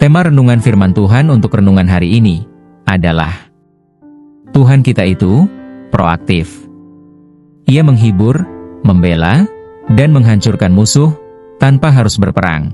Tema renungan firman Tuhan untuk renungan hari ini adalah Tuhan kita itu proaktif. Ia menghibur, membela, dan menghancurkan musuh tanpa harus berperang.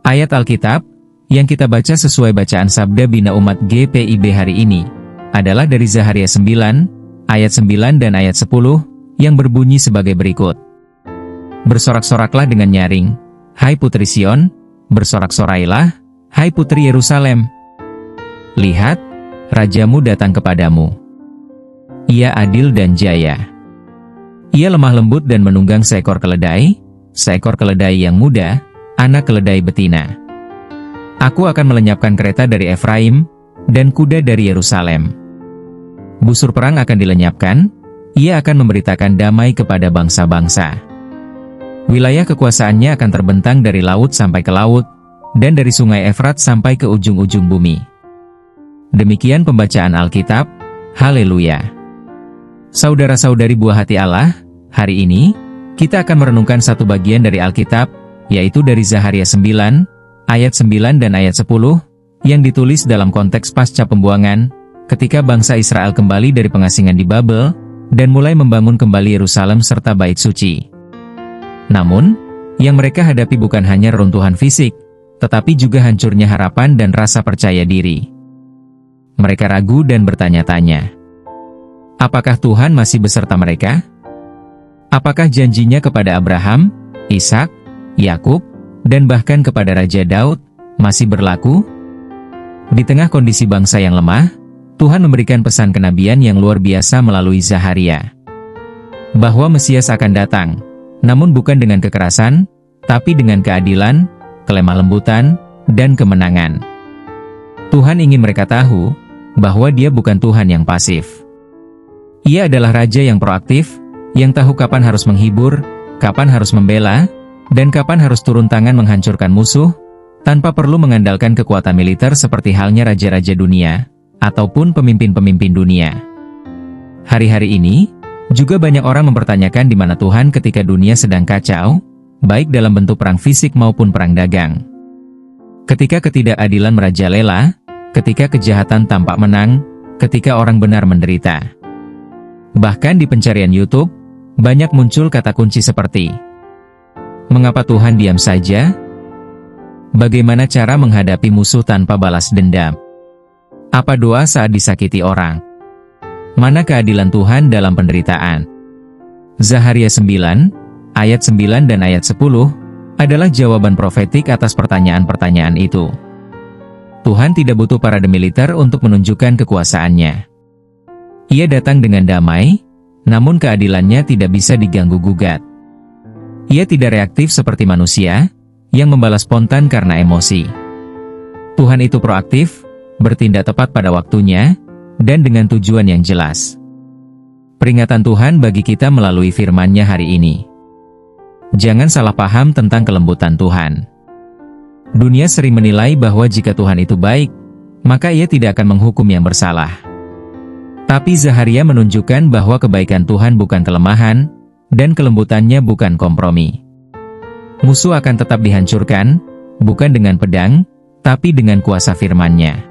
Ayat Alkitab yang kita baca sesuai bacaan Sabda Bina Umat GPIB hari ini adalah dari Zaharia 9, ayat 9 dan ayat 10 yang berbunyi sebagai berikut. Bersorak-soraklah dengan nyaring, hai Putri Sion, bersorak-sorailah, hai Putri Yerusalem. Lihat, Rajamu datang kepadamu. Ia adil dan jaya. Ia lemah lembut dan menunggang seekor keledai yang muda, anak keledai betina. Aku akan melenyapkan kereta dari Efraim, dan kuda dari Yerusalem. Busur perang akan dilenyapkan, ia akan memberitakan damai kepada bangsa-bangsa. Wilayah kekuasaannya akan terbentang dari laut sampai ke laut, dan dari sungai Efrat sampai ke ujung-ujung bumi. Demikian pembacaan Alkitab. Haleluya. Saudara-saudari buah hati Allah, hari ini, kita akan merenungkan satu bagian dari Alkitab, yaitu dari Zaharia 9, ayat 9 dan ayat 10, yang ditulis dalam konteks pasca pembuangan, ketika bangsa Israel kembali dari pengasingan di Babel, dan mulai membangun kembali Yerusalem serta bait suci. Namun, yang mereka hadapi bukan hanya reruntuhan fisik, tetapi juga hancurnya harapan dan rasa percaya diri. Mereka ragu dan bertanya-tanya, apakah Tuhan masih beserta mereka? Apakah janjinya kepada Abraham, Ishak, Yakub, dan bahkan kepada Raja Daud masih berlaku? Di tengah kondisi bangsa yang lemah, Tuhan memberikan pesan kenabian yang luar biasa melalui Zaharia, bahwa Mesias akan datang, namun bukan dengan kekerasan, tapi dengan keadilan, kelemah lembutan, dan kemenangan. Tuhan ingin mereka tahu bahwa Dia bukan Tuhan yang pasif. Ia adalah Raja yang proaktif, yang tahu kapan harus menghibur, kapan harus membela, dan kapan harus turun tangan menghancurkan musuh, tanpa perlu mengandalkan kekuatan militer seperti halnya raja-raja dunia, ataupun pemimpin-pemimpin dunia. Hari-hari ini, juga banyak orang mempertanyakan di mana Tuhan ketika dunia sedang kacau, baik dalam bentuk perang fisik maupun perang dagang. Ketika ketidakadilan merajalela, ketika kejahatan tampak menang, ketika orang benar menderita. Bahkan di pencarian YouTube, banyak muncul kata kunci seperti, mengapa Tuhan diam saja? Bagaimana cara menghadapi musuh tanpa balas dendam? Apa doa saat disakiti orang? Mana keadilan Tuhan dalam penderitaan? Zaharia 9, ayat 9 dan ayat 10, adalah jawaban profetik atas pertanyaan-pertanyaan itu. Tuhan tidak butuh parade militer untuk menunjukkan kekuasaannya. Ia datang dengan damai, namun keadilannya tidak bisa diganggu-gugat. Ia tidak reaktif seperti manusia, yang membalas spontan karena emosi. Tuhan itu proaktif, bertindak tepat pada waktunya, dan dengan tujuan yang jelas. Peringatan Tuhan bagi kita melalui firman-Nya hari ini. Jangan salah paham tentang kelembutan Tuhan. Dunia sering menilai bahwa jika Tuhan itu baik, maka Ia tidak akan menghukum yang bersalah. Tapi Zaharia menunjukkan bahwa kebaikan Tuhan bukan kelemahan, dan kelembutannya bukan kompromi. Musuh akan tetap dihancurkan, bukan dengan pedang, tapi dengan kuasa firman-Nya.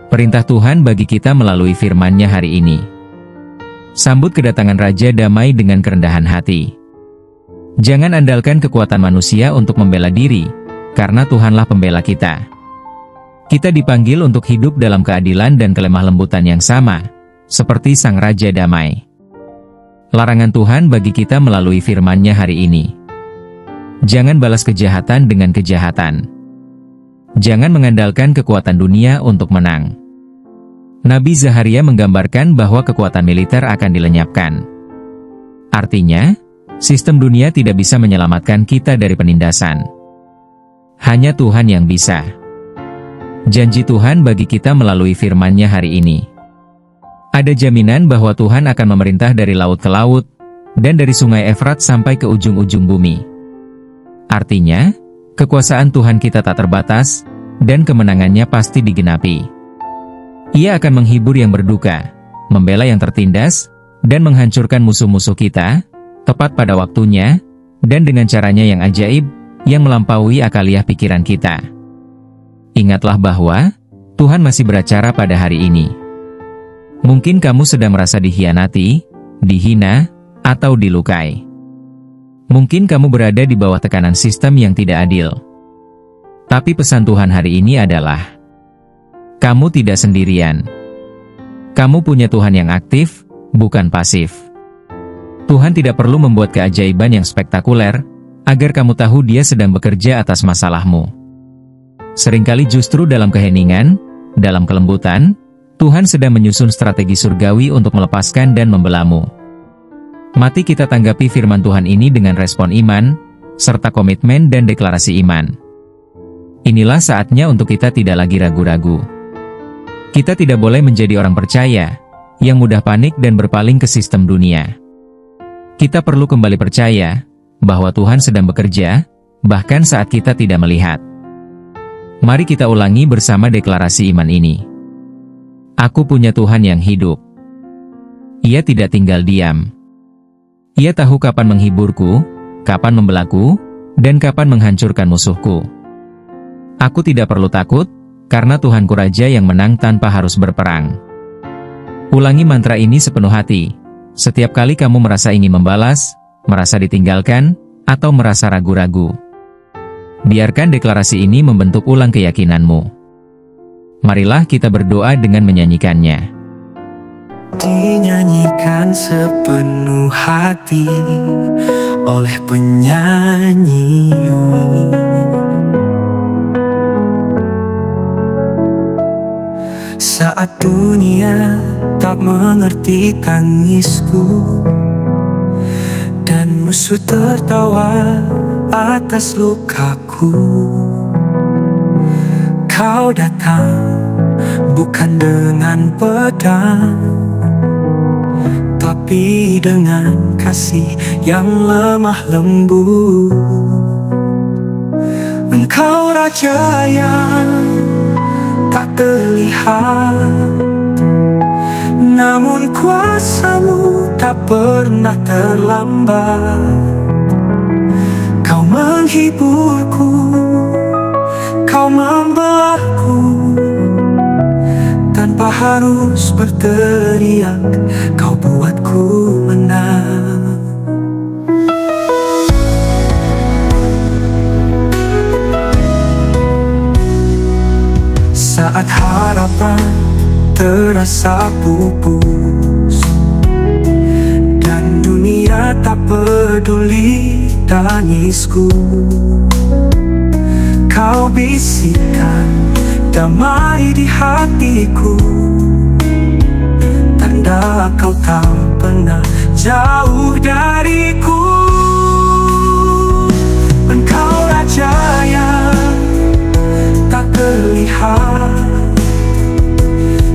Perintah Tuhan bagi kita melalui firman-Nya hari ini. Sambut kedatangan Raja Damai dengan kerendahan hati. Jangan andalkan kekuatan manusia untuk membela diri, karena Tuhanlah pembela kita. Kita dipanggil untuk hidup dalam keadilan dan kelemah lembutan yang sama, seperti Sang Raja Damai. Larangan Tuhan bagi kita melalui firman-Nya hari ini. Jangan balas kejahatan dengan kejahatan. Jangan mengandalkan kekuatan dunia untuk menang. Nabi Zaharia menggambarkan bahwa kekuatan militer akan dilenyapkan. Artinya, sistem dunia tidak bisa menyelamatkan kita dari penindasan. Hanya Tuhan yang bisa. Janji Tuhan bagi kita melalui firman-Nya hari ini. Ada jaminan bahwa Tuhan akan memerintah dari laut ke laut, dan dari sungai Efrat sampai ke ujung-ujung bumi. Artinya, kekuasaan Tuhan kita tak terbatas, dan kemenangannya pasti digenapi. Ia akan menghibur yang berduka, membela yang tertindas, dan menghancurkan musuh-musuh kita, tepat pada waktunya, dan dengan caranya yang ajaib, yang melampaui akaliah pikiran kita. ingatlah bahwa Tuhan masih beracara pada hari ini. Mungkin kamu sedang merasa dikhianati, dihina, atau dilukai. Mungkin kamu berada di bawah tekanan sistem yang tidak adil. Tapi pesan Tuhan hari ini adalah, kamu tidak sendirian. Kamu punya Tuhan yang aktif, bukan pasif. Tuhan tidak perlu membuat keajaiban yang spektakuler, agar kamu tahu Dia sedang bekerja atas masalahmu. Seringkali justru dalam keheningan, dalam kelembutan, Tuhan sedang menyusun strategi surgawi untuk melepaskan dan membelamu. Mari kita tanggapi firman Tuhan ini dengan respon iman, serta komitmen dan deklarasi iman. Inilah saatnya untuk kita tidak lagi ragu-ragu. Kita tidak boleh menjadi orang percaya, yang mudah panik dan berpaling ke sistem dunia. Kita perlu kembali percaya, bahwa Tuhan sedang bekerja, bahkan saat kita tidak melihat. Mari kita ulangi bersama deklarasi iman ini. Aku punya Tuhan yang hidup. Ia tidak tinggal diam. Ia tahu kapan menghiburku, kapan membelaku, dan kapan menghancurkan musuhku. Aku tidak perlu takut, karena Tuhanku Raja yang menang tanpa harus berperang. Ulangi mantra ini sepenuh hati. Setiap kali kamu merasa ingin membalas, merasa ditinggalkan, atau merasa ragu-ragu. Biarkan deklarasi ini membentuk ulang keyakinanmu. Marilah kita berdoa dengan menyanyikannya. Dinyanyikan sepenuh hati oleh penyanyi. Saat dunia tak mengerti tangisku dan musuh tertawa atas lukaku, Kau datang bukan dengan pedang, tapi dengan kasih yang lemah lembut. Engkau Raja yang tak terlihat, namun kuasa-Mu tak pernah terlambat. Kau menghiburku, Kau membelahku, tanpa harus berteriak, Kau buatku menang. Saat harapan terasa pupus dan dunia tak peduli tangisku, Kau bisikan damai di hatiku, tanda Kau tak pernah jauh dariku. Engkau Raja yang tak terlihat,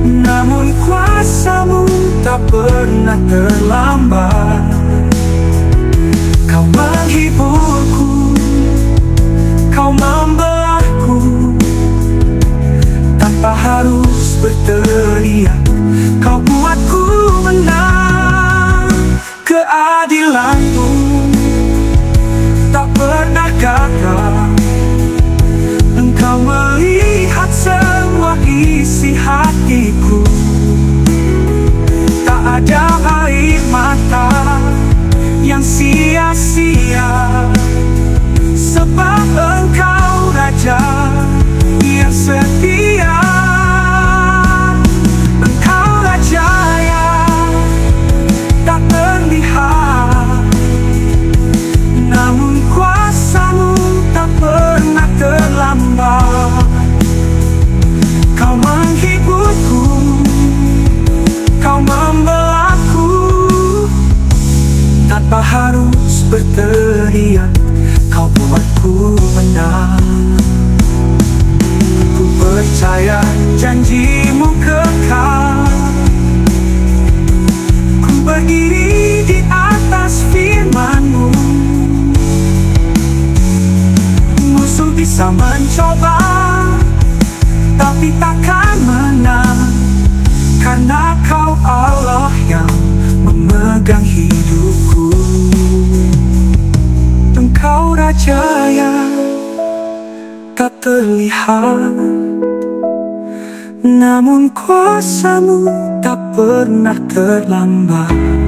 namun kuasa-Mu tak pernah terlambat. Kau menghiburku, Kau membelahku, tanpa harus berteriak, Kau buatku menang. Keadilan-Mu tak pernah gagal. Engkau melihat semua isi hatiku, tak ada air mata yang sia-sia, sebab Engkau Raja yang setia. Engkau Raja yang tak terlihat, namun kuasa-Mu tak pernah terlambat. Kau menghiburku, Kau membelahku, tanpa harus berteriak, Kau buatku menang. Ku percaya janji-Mu kekal, ku berdiri di atas firman-Mu. Musuh bisa mencoba, tapi takkan menang, karena Kau Allah yang memegang hidupku. Engkau Raja yang tak terlihat, namun kuasamu tak pernah terlambat.